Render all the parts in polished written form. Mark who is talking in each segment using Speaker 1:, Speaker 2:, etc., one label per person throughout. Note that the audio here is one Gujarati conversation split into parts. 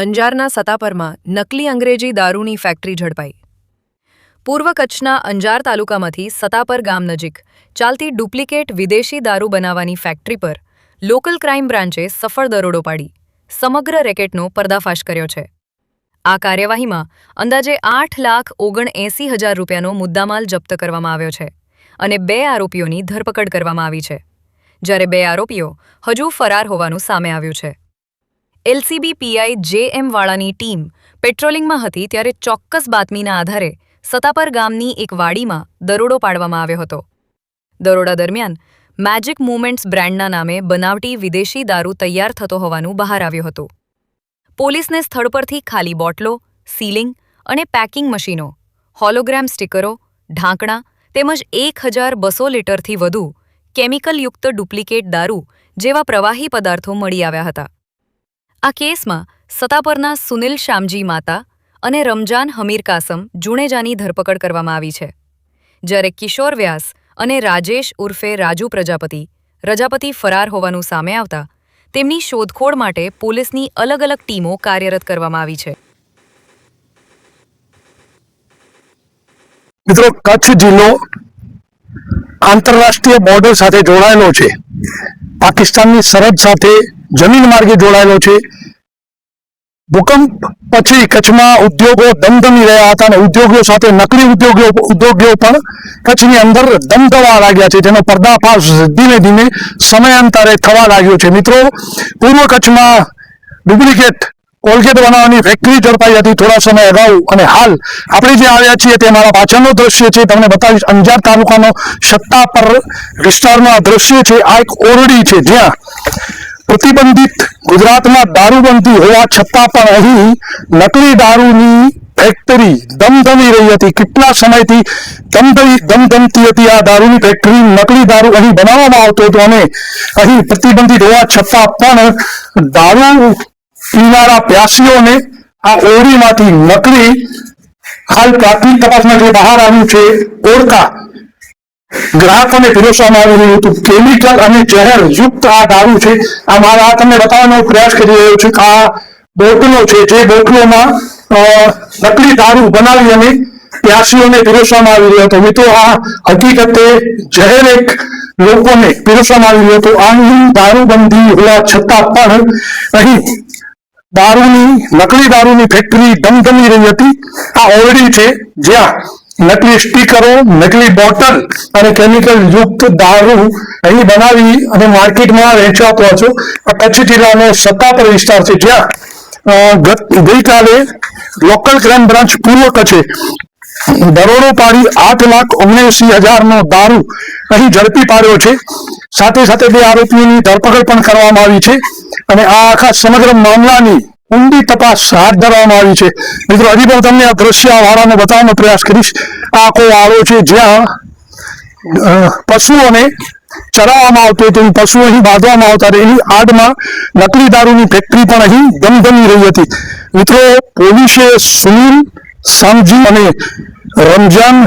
Speaker 1: અંજારના સતાપરમાં નકલી અંગ્રેજી દારૂની ફેક્ટરી ઝડપાઈ. પૂર્વ કચ્છના અંજાર તાલુકામાંથી સતાપર ગામ નજીક ચાલતી ડુપ્લિકેટ વિદેશી દારૂ બનાવવાની ફેક્ટરી પર લોકલ ક્રાઇમ બ્રાન્ચે સફળ દરોડો પાડી સમગ્ર રેકેટનો પર્દાફાશ કર્યો છે. આ કાર્યવાહીમાં અંદાજે 8,79,000 રૂપિયાનો મુદ્દામાલ જપ્ત કરવામાં આવ્યો છે અને 2 આરોપીઓની ધરપકડ કરવામાં આવી છે, જ્યારે 2 આરોપીઓ હજુ ફરાર હોવાનું સામે આવ્યું છે. LCB PI J M. વાળાની ટીમ પેટ્રોલિંગમાં હતી ત્યારે ચોક્કસ બાતમીના આધારે સતાપર ગામની એક વાડીમાં દરોડો પાડવામાં આવ્યો હતો. દરોડા દરમિયાન મેજિક મુવમેન્ટ્સ બ્રાન્ડના નામે બનાવટી વિદેશી દારૂ તૈયાર થતો હોવાનું બહાર આવ્યું હતું. પોલીસને સ્થળ પરથી ખાલી બોટલો, સીલિંગ અને પેકિંગ મશીનો, હોલોગ્રામ સ્ટીકરો, ઢાંકણા તેમજ 1,200 લીટરથી વધુ કેમિકલયુક્ત ડુપ્લિકેટ દારૂ જેવા પ્રવાહી પદાર્થો મળી આવ્યા હતા. આ કેસમાં સતાપરના સુનિલ શામજી માતા અને રમજાન હમીર કાસમ જુણેજાની ધરપકડ કરવામાં આવી છે, જ્યારે કિશોર વ્યાસ અને રાજેશ ઉર્ફે રાજુ પ્રજાપતિ ફરાર હોવાનું સામે આવતા તેમની શોધખોળ માટે પોલીસની અલગ અલગ ટીમો કાર્યરત કરવામાં આવી છે.
Speaker 2: મિત્રો, કચ્છ જિલ્લો આંતરરાષ્ટ્રીય બોર્ડર સાથે જોડાયેલો છે. પાકિસ્તાનની સરહદ સાથે જમીન માર્ગે જોડાયેલો છે. ભૂકંપ પછી કચ્છમાં ઉદ્યોગો ધમધમી રહ્યા હતા અને ઉદ્યોગો સાથે નકલી ઉદ્યોગો પણ કચ્છની અંદર ધમધમવા લાગ્યા છે, જેનો પર્દાફાશ ધીમે ધીમે સમયાંતરે થવા લાગ્યો છે. મિત્રો, પૂર્વ કચ્છમાં ડુપ્લિકેટ કોલગેટ બનાવવાની ફેક્ટરી ઝડપાઈ હતી થોડા સમય અગાઉ, અને હાલ આપણે જે આવ્યા છીએ તે મારા પાછળનો દ્રશ્ય છે. તમને બતાવીશ, અંજાર તાલુકાનો સત્તાપર વિસ્તારનો આ દ્રશ્ય છે. આ એક ઓરડી છે જ્યાં પ્રતિબંધિત ગુજરાતમાં દારૂબંધી હોવા છતાં પણ અહીં નકલી દારૂની ફેક્ટરી ધમધમી રહી હતી. કેટલા સમયથી ધમધમતી હતી આ દારૂની ફેક્ટરી. નકલી દારૂ અહીં બનાવવામાં આવતો હતો અને અહીં પ્રતિબંધિત હોવા છતાં પણ દારૂ પીનારા પ્યાસીઓને આ ઓરડીમાંથી નકલી, હાલ પ્રાથમિક તપાસમાં જે બહાર આવ્યું છે, ઓળકા ગ્રાહકોને પીરસવામાં આવી રહ્યું હતું. કેમિકલ અને ઝેર યુક્ત આ દારૂ છે. આ મારા તમને બતાવવાનો પ્રયાસ કરી રહ્યો છું કે આ બોટલો છે, જે બોટલોમાં નકલી દારૂ બનાવી અને પ્યાસીઓને પીરસવામાં આવી રહ્યો હતો. મિત્રો, આ હકીકતે ઝેર એક લોકોને પીરસવામાં આવી રહ્યો હતો. અહીં દારૂબંધી હોવા છતાં પણ અહીં નકલી દારૂની ફેક્ટરી ધમધમી રહી હતી. આ ઓરડી છે જ્યાં નકલી સ્ટીકરો, નકલી બોટલ અને કેમિકલ યુક્ત દારૂ અહીં બનાવી અને માર્કેટમાં વેચાતો હતો. આ કચ્છ જિલ્લાનો સત્તાપર વિસ્તાર છે, જ્યાં ગઈકાલે લોકલ ક્રાઇમ બ્રાન્ચ પૂર્વ કચ્છે દરોડો પાડી 8,79,000 દારૂ અહીં ઝડપી પાડ્યો છે. સાથે સાથે 2 આરોપીઓની ધરપકડ પણ કરવામાં આવી છે અને આ આખા સમગ્ર મામલાની ઊંડી તપાસ હાથ ધરવામાં આવી છે. મિત્રો, હજી પણ તમને આ દ્રશ્ય વાળાનો બતાવવાનો પ્રયાસ કરીશ. આ આખો વાળો છે જ્યાં પશુઓને ચરાવવામાં આવતો હતો, પશુઓ અહીં બાંધવામાં આવતા હતા. એની આડમાં નકલી દારૂની ફેક્ટરી પણ અહીં ધમધમી રહી હતી. મિત્રો, પોલીસે સુનિલ શામજી અને રમજાન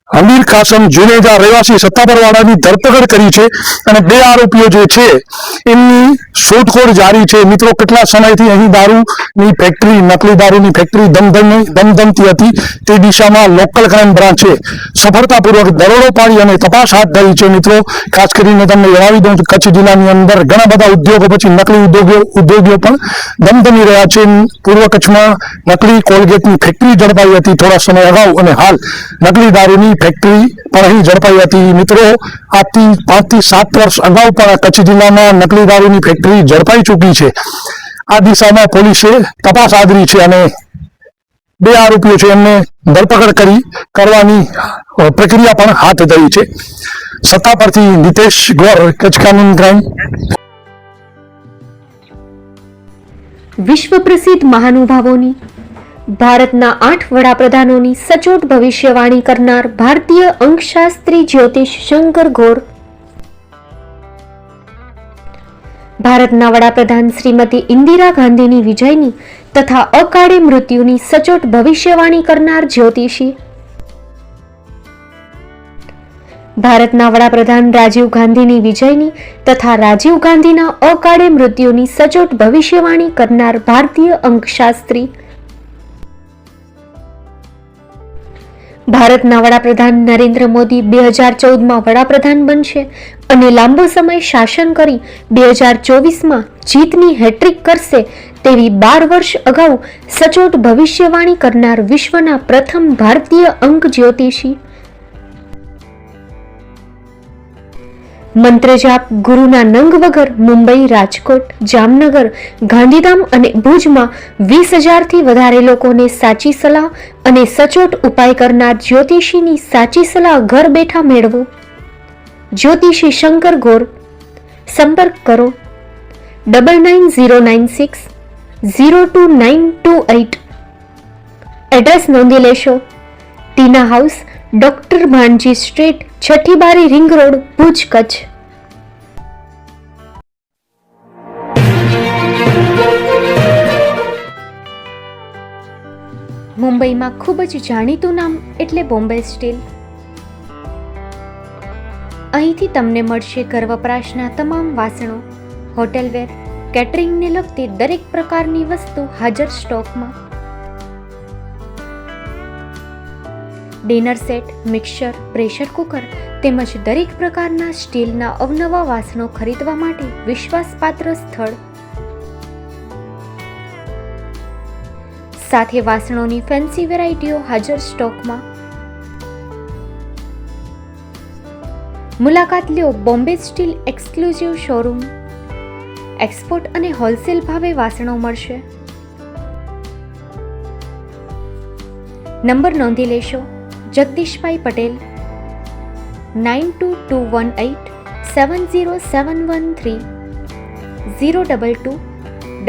Speaker 2: હમીર કાસમ જુનેજા રહેવાસી સત્તાપરવાળાની ધરપકડ કરી છે અને 2 આરોપીઓ જે છે એમની શોધખોળ જારી છે. મિત્રો, કેટલા સમયથી અહીં દારૂની ફેક્ટરી, નકલી દારૂની ફેક્ટરી ધમધમતી હતી તે દિશામાં લોકલ ક્રાઇમ બ્રાન્ચે સફળતાપૂર્વક દરોડો પાડી અને તપાસ હાથ ધરી છે. મિત્રો, ખાસ કરીને તમને જણાવી દઉં કે કચ્છ જિલ્લાની અંદર ઘણા બધા ઉદ્યોગો પછી નકલી ઉદ્યોગો પણ ધમધમી રહ્યા છે. પૂર્વ કચ્છમાં નકલી કોલગેટની ફેક્ટરી ઝડપાઈ હતી થોડા સમય અગાઉ અને હાલ નકલી દારૂની ફેક્ટરી પણ અહીં ઝડપાઈ હતી. મિત્રો, આજથી 5 થી 7 વર્ષ અગાઉ પણ કચ્છ જિલ્લામાં નકલી દારૂની ફેક્ટરી ઝડપાઈ ચૂકી છે. આ દિશામાં પોલીસે તપાસ આદરી છે અને 2 આરોપીઓ છે એમને ધરપકડ કરવાની પ્રક્રિયા પણ હાથ ધરી છે. સત્તા પરથી નિતેશ ગોર, કચ્છ કાનૂન ક્રાઇમ.
Speaker 3: વિશ્વ પ્રસિદ્ધ મહાનુભાવોની, ભારતના 8 વડાપ્રધાનોની સચોટ ભવિષ્યવાણી કરનાર ભારતીય અંકશાસ્ત્રી જ્યોતિષ શંકર ગોર, ભારતના વડાપ્રધાન શ્રીમતી ઇન્દિરા ગાંધીની વિજયની તથા અકાળે મૃત્યુની સચોટ ભવિષ્યવાણી કરનાર જ્યોતિષી, ભારતના વડાપ્રધાન રાજીવ ગાંધીની વિજયની તથા રાજીવ ગાંધીના અકાળે મૃત્યુની સચોટ ભવિષ્યવાણી કરનાર ભારતીય અંકશાસ્ત્રી, ભારતના વડાપ્રધાન નરેન્દ્ર મોદી 2014માં વડાપ્રધાન બનશે અને લાંબો સમય શાસન કરી 2024માં જીતની હેટ્રિક કરશે તેવી 12 વર્ષ અગાઉ સચોટ ભવિષ્યવાણી કરનાર વિશ્વના પ્રથમ ભારતીય અંક જ્યોતિષી, મંત્રજાપ ગુરુના નંગ વગર મુંબઈ, રાજકોટ, જામનગર, ગાંધીધામ અને ભુજમાં 20,000થી વધારે લોકોને સાચી સલાહ અને સચોટ ઉપાય કરનાર જ્યોતિષીની સાચી સલાહ ઘર બેઠા મેળવો. જ્યોતિષી શંકર ગોર. સંપર્ક કરો 9909602928. એડ્રેસ નોંધી લેશો. ટીના હાઉસ, ડોક્ટર ભાણજી સ્ટ્રીટ, છઠ્ઠી બારી, રિંગ રોડ, ભુજ, કચ્છ. મુંબઈમાં ખૂબ જ જાણીતું નામ એટલે બોમ્બે સ્ટીલ. અહીંથી તમને મળશે ઘર વપરાશના તમામ વાસણો, હોટેલવેર, કેટરિંગને લગતી દરેક પ્રકારની વસ્તુ હાજર સ્ટોકમાં. Dinner set, mixer, pressure cooker તેમજ દરેક પ્રકારના સ્ટીલના અવનવા વાસણો ખરીદવા માટે વિશ્વાસપાત્ર સ્થળ. સાથે વાસણોની ફેન્સી વેરાયટીઓ હાજર સ્ટોકમાં. મુલાકાત લ્યો Bombay steel exclusive showroom. Export અને હોલસેલ ભાવે વાસણો મળશે. નંબર નોંધી લેશો. જગદીશભાઈ પટેલ 9221870713 022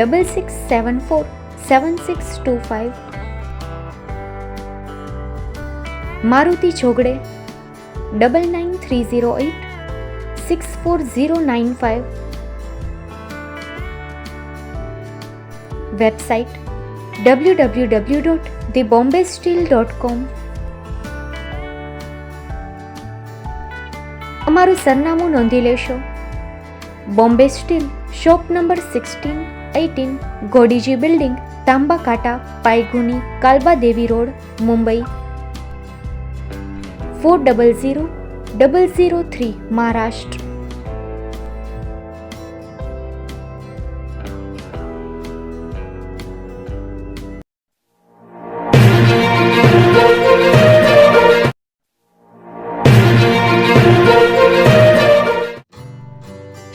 Speaker 3: 6674 7625. મારુતિ જોગડે 9930864095. Website www.thebombasteel.com. અમારું સરનામું નોંધી લેશો. Bombay steel, shop number 16-18, Godiji building, Tamba Kanta, Paydhuni, Kalba Devi road, Mumbai 400003, Maharashtra.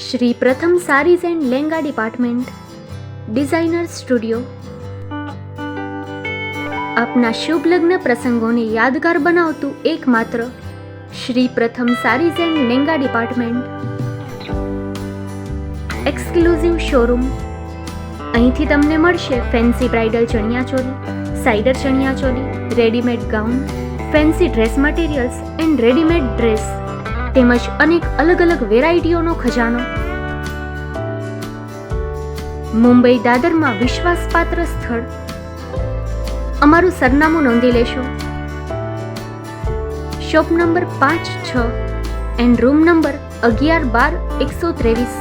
Speaker 3: Shri Pratham sarees and langa department, designer studio. આપના શુભ લગ્ન પ્રસંગોને યાદગાર બનાવતું એકમાત્ર Shri Pratham sarees and langa department. Exclusive showroom. અહીંથી તમને મળશે fancy bridal chaniya choli, cider chaniya choli, readymade gown, fancy dress materials and readymade dress તેમજ અનેક અલગ અલગ વેરાયટીઓનો ખજાનો. મુંબઈ દાદરમાં વિશ્વાસપાત્ર સ્થળ. અમારું સરનામું નોંધી લેશો. Shop number 5-6 and room number 11-12-123,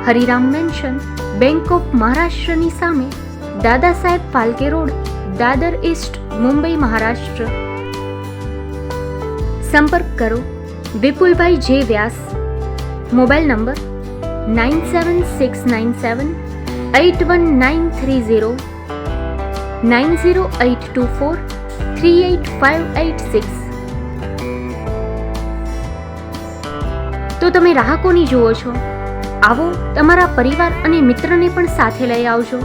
Speaker 3: Hariram mansion, bank of મહારાષ્ટ્રની સામે, દાદા સાહેબ ફાલ્કે રોડ, દાદર ઈસ્ટ, મુંબઈ, મહારાષ્ટ્ર. સંપર્ક કરો વિપુલભાઈ જે વ્યાસ. Mobile number 9769781930, 9082438586. તો તમે રાહ કોની જુઓ છો? આવો, તમારા પરિવાર અને મિત્રને પણ સાથે લઈ આવજો.